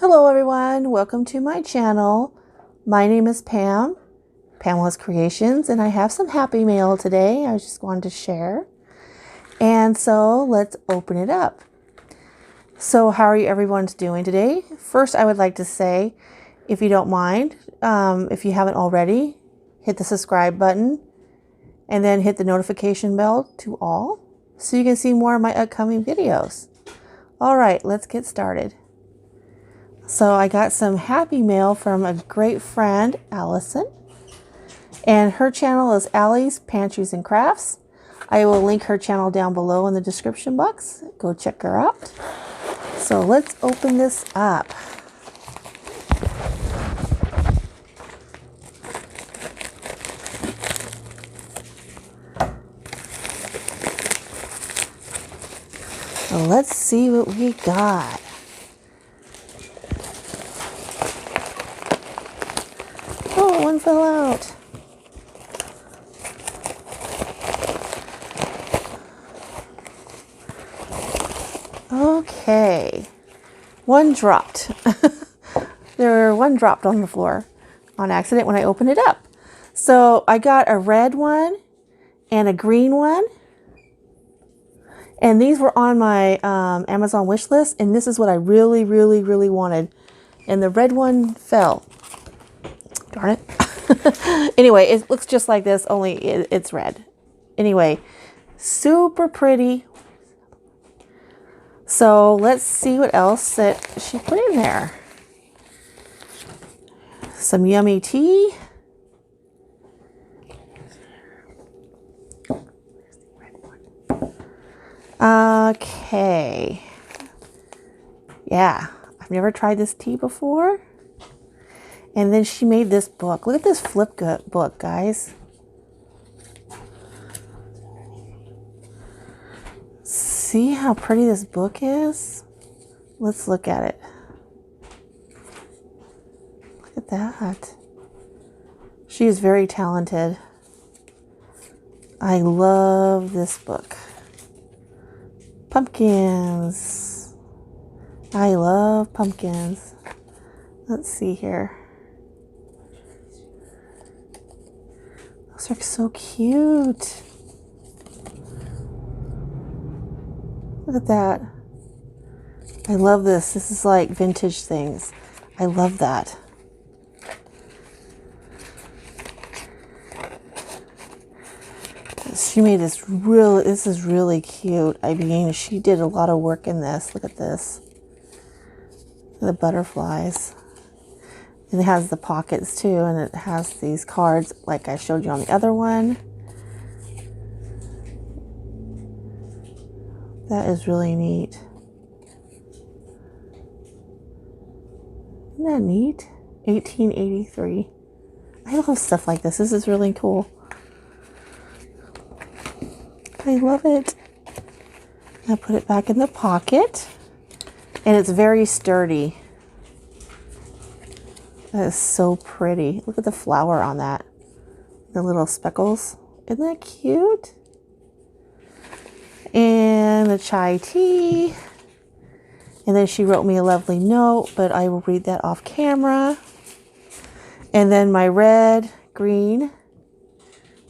Hello everyone, welcome to my channel. My name is Pam, Pamela's Creations, and I have some happy mail today I just wanted to share. And so let's open it up. So how are you everyone's doing today? First, I would like to say, if you don't mind, if you haven't already, hit the subscribe button and then hit the notification bell to all so you can see more of my upcoming videos. All right, let's get started. So I got some happy mail from a great friend, Allison, and her channel is Alli's Pantry&Crafts. I will link her channel down below in the description box. Go check her out. So let's open this up. So let's see what we got. Oh, one fell out. Okay, one dropped. One dropped on the floor on accident when I opened it up. So I got a red one and a green one. And these were on my Amazon wish list. And this is what I really, really, really wanted. And the red one fell. Darn it. Anyway, it looks just like this, only it's red. Anyway, super pretty. So let's see what else that she put in there. Some yummy tea. Okay. Yeah, I've never tried this tea before. And then she made this book. Look at this flip book, guys. See how pretty this book is? Let's look at it. Look at that. She is very talented. I love this book. Pumpkins. I love pumpkins. Let's see here. Those are so cute. Look at that. I love this. This is like vintage things. I love that. She made this is really cute. I mean, she did a lot of work in this. Look at this. The butterflies. And it has the pockets too, and it has these cards like I showed you on the other one. That is really neat. Isn't that neat? 1883. I love stuff like this. This is really cool. I love it. I put it back in the pocket. And it's very sturdy. That is so pretty. Look at the flower on that. The little speckles. Isn't that cute? And the chai tea. And then she wrote me a lovely note, but I will read that off camera. And then my red, green,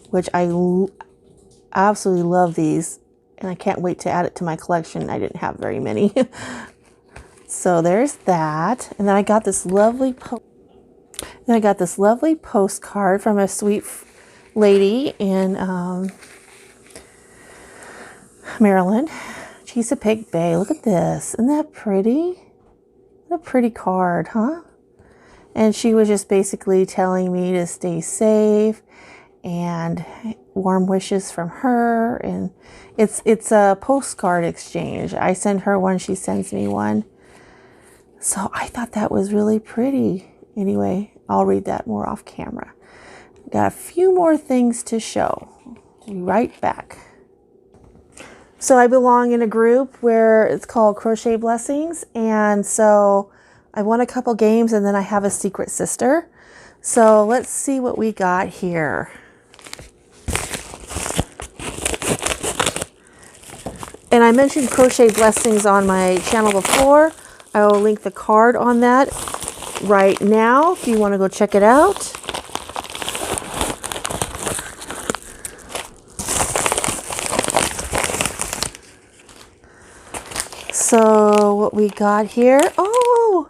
which I absolutely love these. And I can't wait to add it to my collection. I didn't have very many. So there's that. And then I got this lovely postcard from a sweet lady in Maryland, Chesapeake Bay. Look at this. Isn't that pretty? What a pretty card, huh? And she was just basically telling me to stay safe and warm wishes from her. And it's a postcard exchange. I send her one, she sends me one. So I thought that was really pretty. Anyway, I'll read that more off camera. Got a few more things to show. Be right back. So I belong in a group where it's called Crochet Blessings. And so I won a couple games and then I have a secret sister. So let's see what we got here. And I mentioned Crochet Blessings on my channel before. I will link the card on that right now if you want to go check it out. So what we got here, oh,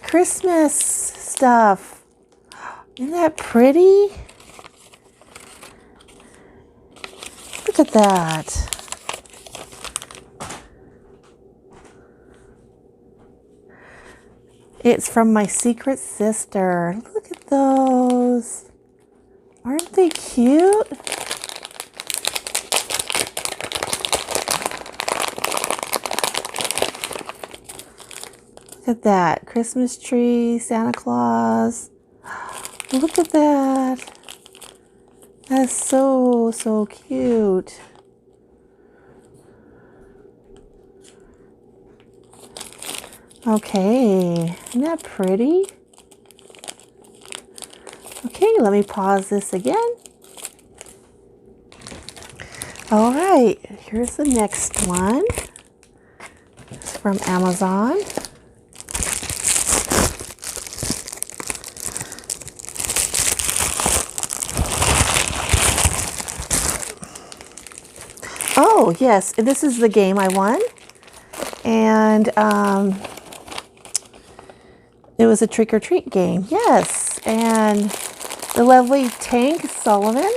Christmas stuff. Isn't that pretty? Look at that. It's from my secret sister. Look at those. Aren't they cute? Look at that. Christmas tree, Santa Claus. Look at that. That's so, so cute. Okay, isn't that pretty? Okay, let me pause this again. All right, here's the next one. It's from Amazon. Oh, yes, this is the game I won. And it was a trick-or-treat game, yes. And the lovely Tank Sullivan,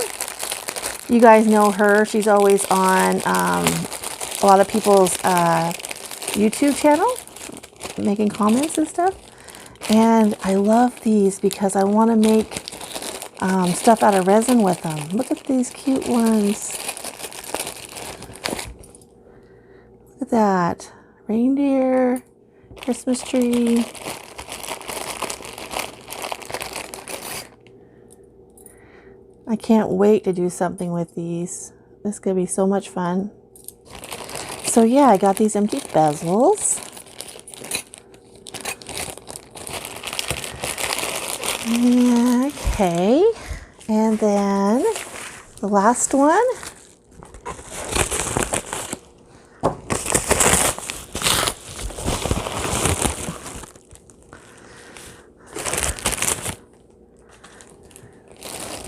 you guys know her. She's always on a lot of people's YouTube channel, making comments and stuff. And I love these because I want to make stuff out of resin with them. Look at these cute ones. Look at that. Reindeer, Christmas tree. I can't wait to do something with these. This is going to be so much fun. So yeah, I got these empty bezels. Okay, and then the last one.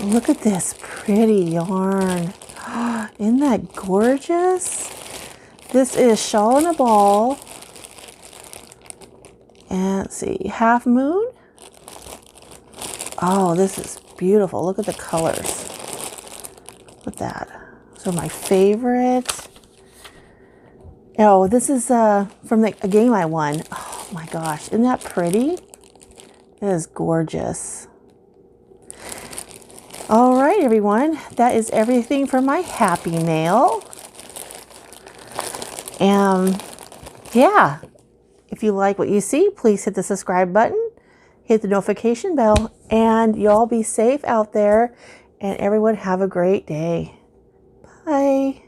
Look at this pretty yarn. Isn't that gorgeous? This is Shawl in a Ball. And let's see, Half Moon. Oh, this is beautiful. Look at the colors. Look at that. Those are my favorite. Oh, this is from a game I won. Oh my gosh, isn't that pretty? It is gorgeous. All right, everyone, that is everything for my Happymail. Yeah, if you like what you see, please hit the subscribe button, hit the notification bell, and y'all be safe out there, and everyone have a great day. Bye.